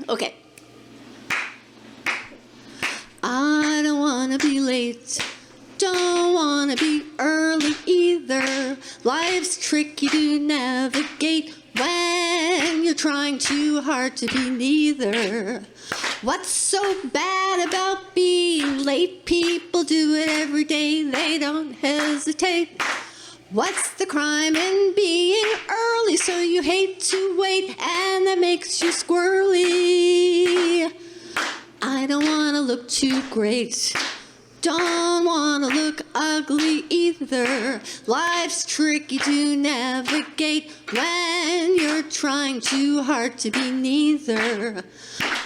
Okay. I don't wanna be late, don't wanna be early either. Life's tricky to navigate when you're trying too hard to be neither. What's so bad about being late? People do it every day, they don't hesitate. What's the crime in being early so you hate to wait and that makes you squirrely? I don't want to look too great, don't want to look ugly either. Life's tricky to navigate when you're trying too hard to be neither.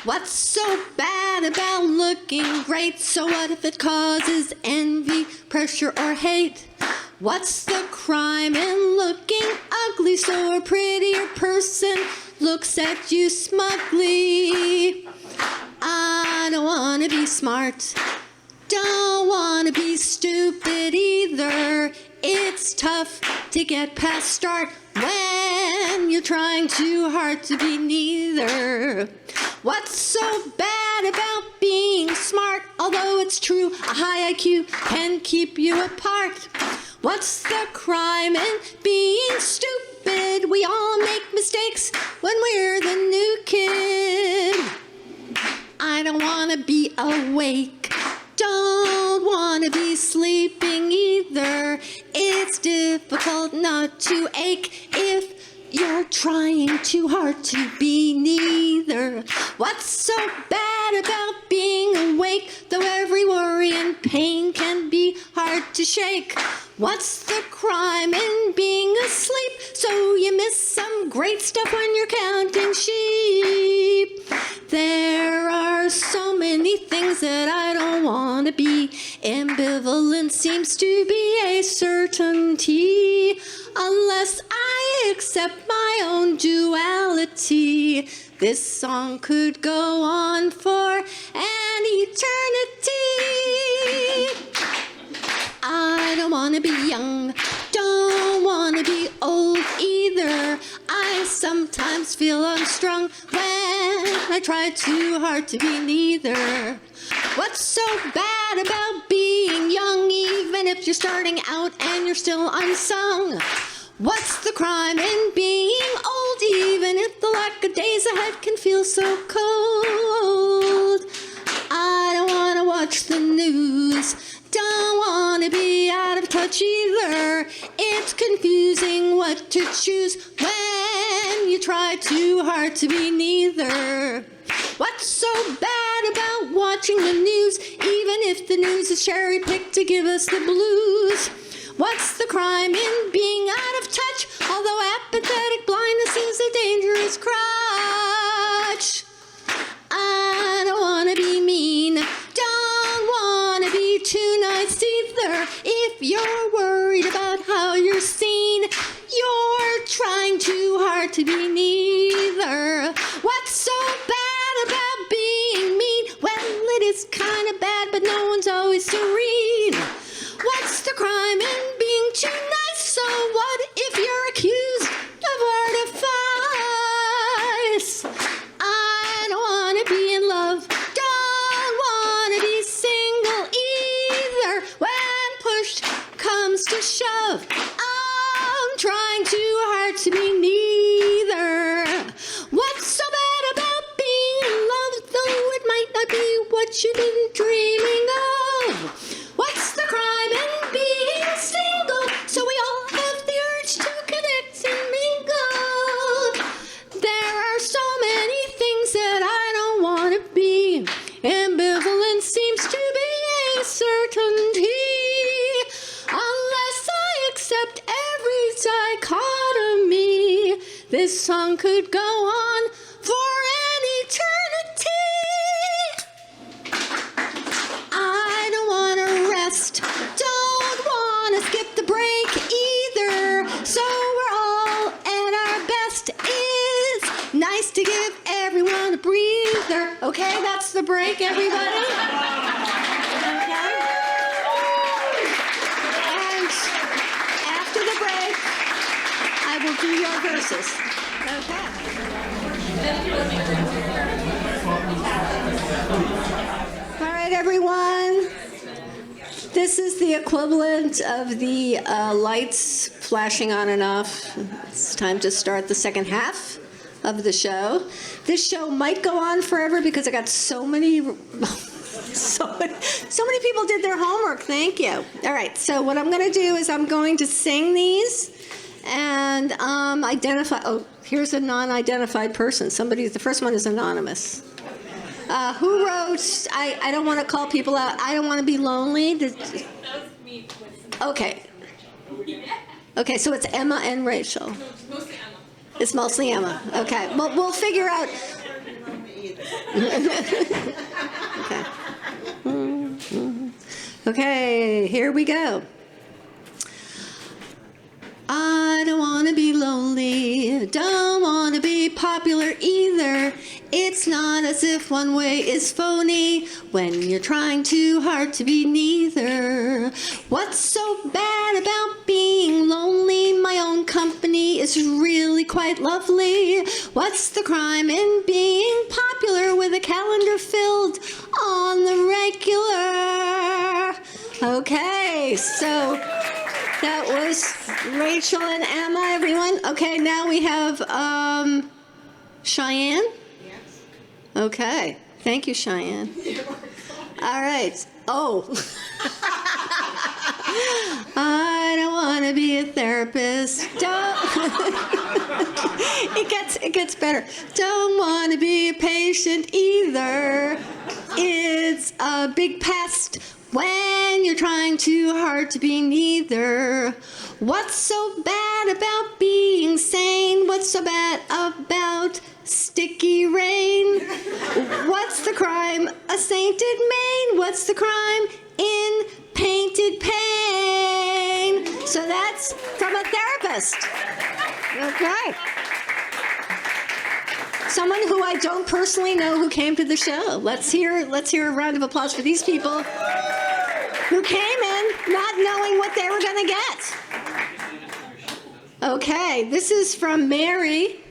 What's so bad about looking great? So what if it causes envy, pressure, or hate? What's the crime in looking ugly so a prettier person looks at you smugly? I don't want to be smart, don't want to be stupid either. It's tough to get past start when you're trying too hard to be neither. What's so bad about being smart? Although it's true, a high IQ can keep you apart. What's the crime in being stupid? We all make mistakes when we're the new kid. I don't want to be awake, don't want to be sleeping either. It's difficult not to ache if you're trying too hard to be neither. What's so bad about being awake? Though every worry and pain can be hard to shake. What's the crime in being asleep so you miss some great stuff when you're counting sheep? There are so many things that I don't want to be. Ambivalence seems to be a certainty unless I accept my own duality. This song could go on for an eternity. I don't want to be young, don't want to be old either. I sometimes feel unstrung when I try too hard to be neither. What's so bad about being young even if you're starting out and you're still unsung? What's the crime in being old even if the lack of days ahead can feel so cold? I don't want to watch the news, don't want to be out of touch either. It's confusing what to choose when you try too hard to be neither. What's so bad about watching the news even if the news is cherry-picked to give us the blues? What's the crime in being out of touch? Although apathetic blindness is a dangerous crutch. I don't want to be mean, don't want to be too nice either. If you're worried about how you're seen, you're trying too hard to be neither. What's so bad about being mean? Well, it is kind of bad, but no one's always serene. What's the crime in being too nice? So what if you're accused of artifice? I don't want to be in love, don't want to be single either. When push comes to shove, I'm trying too hard to be neither. What's so bad about being in love, though it might not be what you've been dreaming of? What's the crime in being single? So we all have the urge to connect and mingle. There are so many things that I don't want to be. Ambivalence seems to be a certainty unless I accept every dichotomy. This song could go on for an eternity. I don't want to rest, don't want to skip the break either. So we're all at our best. It's nice to give everyone a breather. Okay, that's the break, everybody. Okay. And after the break, I will do your verses. Okay. everyone. This is the equivalent of the lights flashing on and off. It's time to start the second half of the show. This show might go on forever because I got so many people did their homework. Thank you. All right, so what I'm going to do is I'm going to sing these and identify. Oh, here's a non-identified person. The first one is anonymous. Who wrote, I don't want to call people out, I don't want to be lonely? That was me. Okay. Okay, so it's Emma and Rachel. No, it's mostly Emma. It's mostly Emma. Okay, well, we'll figure out. Okay. Okay, here we go. I don't want to be lonely, don't want to be popular either. It's not as if one way is phony when you're trying too hard to be neither. What's so bad about being lonely? My own company is really quite lovely. What's the crime in being popular with a calendar filled on the regular? Okay, so that was Rachel and Emma, everyone. Okay, now we have Cheyenne. Yes. Okay, thank you, Cheyenne. All right. Oh. I don't want to be a therapist. It gets better. Don't want to be a patient either. It's a big pest when you're trying too hard to be neither. What's so bad about being sane? What's so bad about sticky rain? What's the crime? A sainted mane. What's the crime in painted pain? So that's from a therapist. Okay. Someone who I don't personally know who came to the show. Let's hear a round of applause for these people who came in not knowing what they were going to get. Okay, this is from Mary.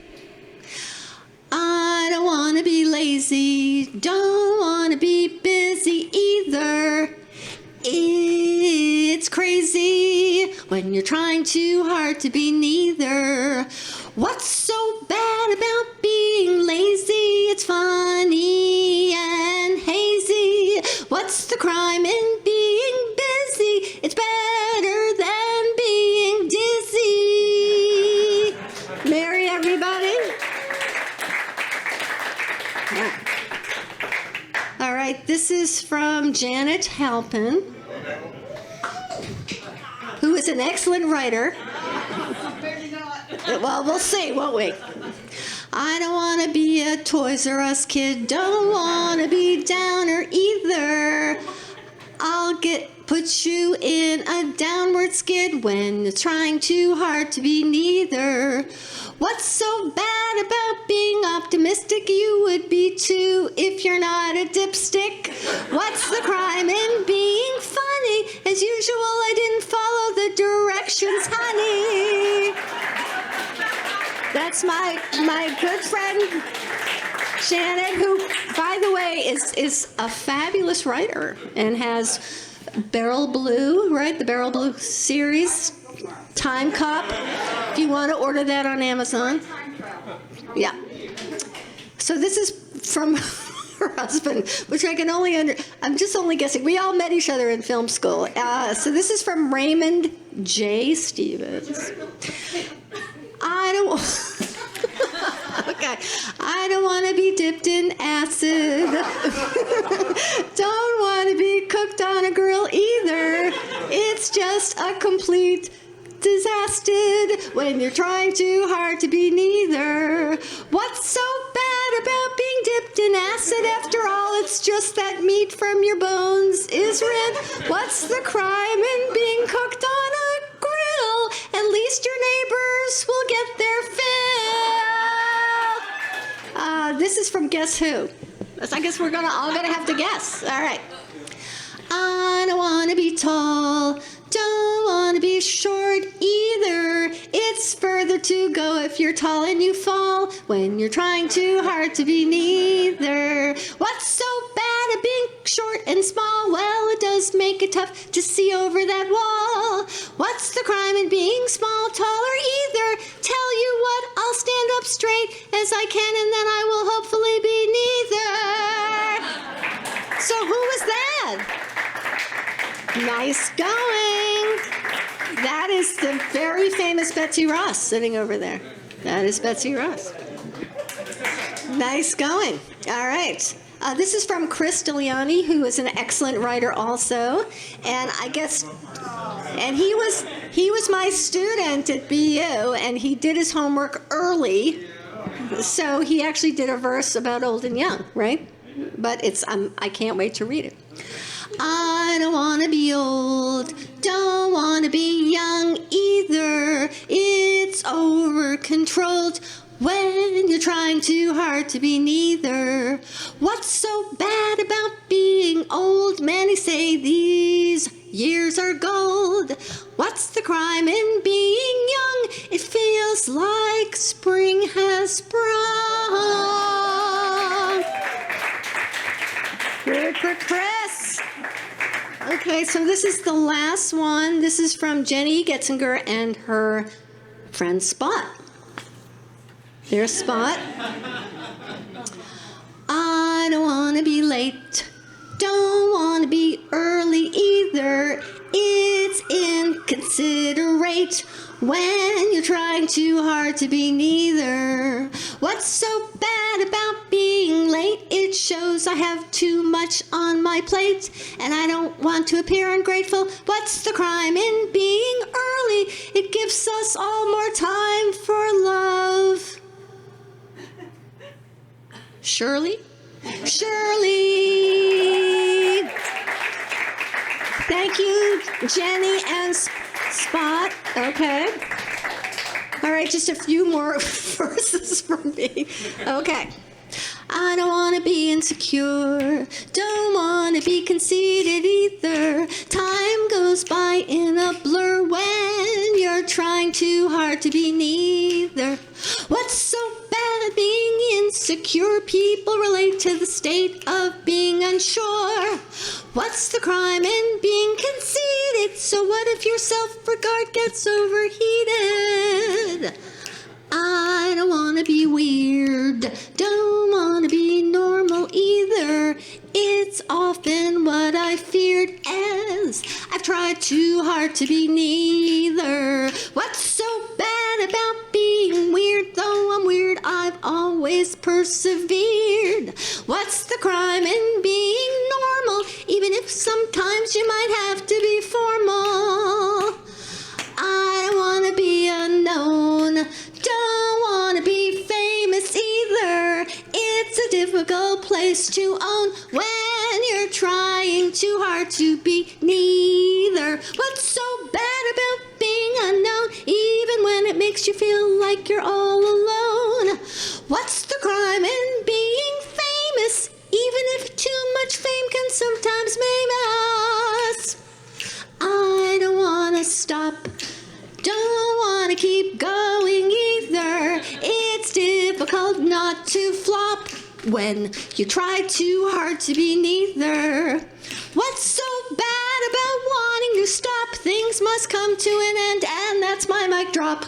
I don't want to be lazy, don't want to be busy either. It's crazy when you're trying too hard to be neither. What's so bad about being lazy? It's funny and hazy. What's the crime in being busy? It's better than being dizzy. Mary, everybody. Yeah. All right, this is from Janet Halpin, who is an excellent writer. Well, we'll see, won't we? I don't want to be a Toys R Us kid, don't want to be downer either. I'll put you in a downward skid when you're trying too hard to be neither. What's so bad about being optimistic? You would be too if you're not a dipstick. What's the crime in being funny? As usual, I didn't follow the directions, honey. That's my good friend Shannon, who, by the way, is a fabulous writer and has Barrel Blue, right? The Barrel Blue series, Time Cop. If you want to order that on Amazon. Yeah. So this is from her husband, which I can I'm just only guessing. We all met each other in film school. So this is from Raymond J. Stevens. I don't want to be dipped in acid. Don't want to be cooked on a grill either. It's just a complete disaster when you're trying too hard to be neither. What's so bad about being dipped in acid? After all, it's just that meat from your bones is red. What's the crime in being cooked on a grill? At least your neighbors will get their fill. This is from Guess Who. I guess we're all gonna have to guess. All right. I don't want to be tall, don't want to be short either. It's further to go if you're tall and you fall when you're trying too hard to be neither. What's so bad at being short and small, well, it does make it tough to see over that wall. What's the crime in being small, tall, or either? Tell you what, I'll stand up straight as I can, and then I will hopefully be neither. So who was that? Nice going. That is the very famous Betsy Ross sitting over there. That is Betsy Ross. Nice going. All right. This is from Chris Diliani, who is an excellent writer also. And I guess, and he was my student at BU, and he did his homework early. So he actually did a verse about old and young, right? But it's I can't wait to read it. I don't want to be old, don't want to be young either. It's over-controlled when you're trying too hard to be neither. What's so bad about being old? Many say these years are gold. What's the crime in being young? It feels like spring has sprung. Good for Chris. Okay, so this is the last one. This is from Jenny Getzinger and her friend Spot. There's Spot. I don't want to be late. Don't want to be early either. It's inconsiderate when you're trying too hard to be neither. What's so bad about being late? It shows I have too much on my plate, and I don't want to appear ungrateful. What's the crime in being early? It gives us all more time for love. Shirley? Shirley! Thank you, Jenny and Spot. Okay. All right, just a few more verses from me. Okay. I don't want to be insecure, don't want to be conceited either. Time goes by in a blur when you're trying too hard to be neither. What's so bad at being insecure? People relate to the state of being unsure. What's the crime in being conceited? So what if your self-regard gets overheated? I don't want to be weird, don't want to be normal either. It's often what I feared as I've tried too hard to be neither. What's so bad about being weird? Though I'm weird, I've always persevered. What's the crime in being normal? Even if sometimes you might have to be formal. I don't want to be unknown, don't want to be famous either. It's a difficult place to own when you're trying too hard to be neither. What's so bad about being unknown, even when it makes you feel like you're all alone? What's the crime in being famous, even if too much fame can sometimes maim us? I don't want to stop, don't want to keep going either. It's difficult not to flop when you try too hard to be neither. What's so bad about wanting to stop? Things must come to an end, and that's my mic drop.